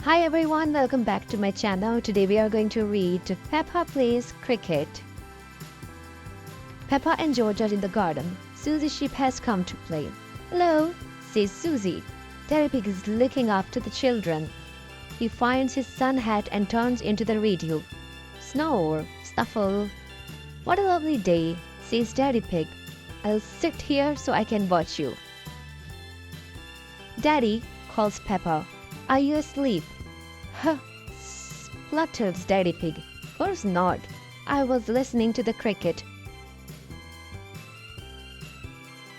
Hi everyone, welcome back to my channel. Today we are going to read Peppa Plays Cricket. Peppa and George are in the garden. Susie Sheep has come to play. Hello, says Susie. Daddy Pig is looking after the children. He finds his sun hat and turns into the radio. Snore, snuffle. What a lovely day, says Daddy Pig. I'll sit here so I can watch you. Daddy, calls Peppa. Are you asleep? Huh, splutters Daddy Pig. Of course not. I was listening to the cricket.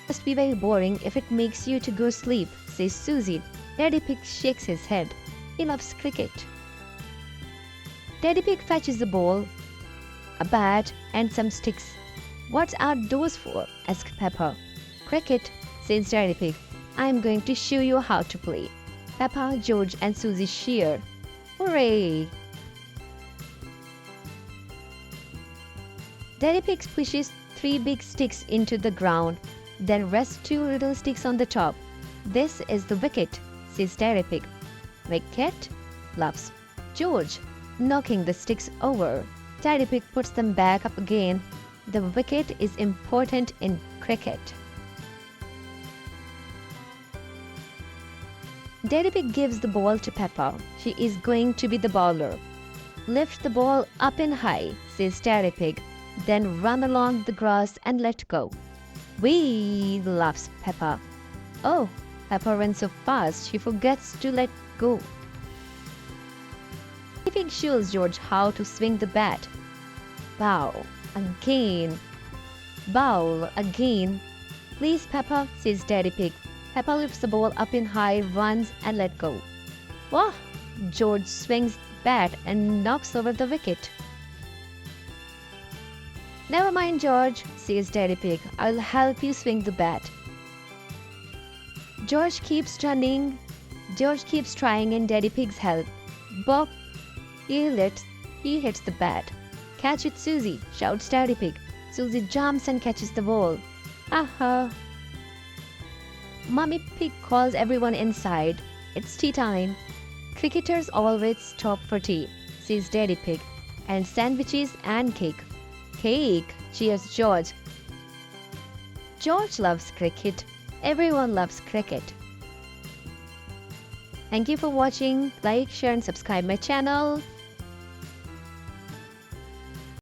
Must be very boring if it makes you to go sleep, says Susie. Daddy Pig shakes his head. He loves cricket. Daddy Pig fetches a ball, a bat, and some sticks. What are those for? asks Peppa. Cricket, says Daddy Pig. I am going to show you how to play. Peppa, George, and Susie cheer. Hooray! Daddy Pig pushes 3 big sticks into the ground, then rests 2 little sticks on the top. This is the wicket, says Daddy Pig. Wicket? Laughs George, knocking the sticks over. Daddy Pig puts them back up again. The wicket is important in cricket. Daddy Pig gives the ball to Peppa. She is going to be the bowler. Lift the ball up and high, says Daddy Pig. Then run along the grass and let go. Whee! Laughs Peppa. Oh, Peppa runs so fast she forgets to let go. Daddy Pig shows George how to swing the bat. Bow again. Bowl again. Please, Peppa, says Daddy Pig. Peppa lifts the ball up in high, runs and let go. Wah! George swings the bat and knocks over the wicket. Never mind, George, says Daddy Pig. I'll help you swing the bat. George keeps trying and Daddy Pig's help. Bop! He hits the bat. Catch it, Susie, shouts Daddy Pig. Susie jumps and catches the ball. Aha! Mummy Pig calls everyone inside. It's tea time. Cricketers always stop for tea, says Daddy Pig. And sandwiches and cake. Cake, cheers George. George loves cricket. Everyone loves cricket. Thank you for watching. Like, share and subscribe my channel.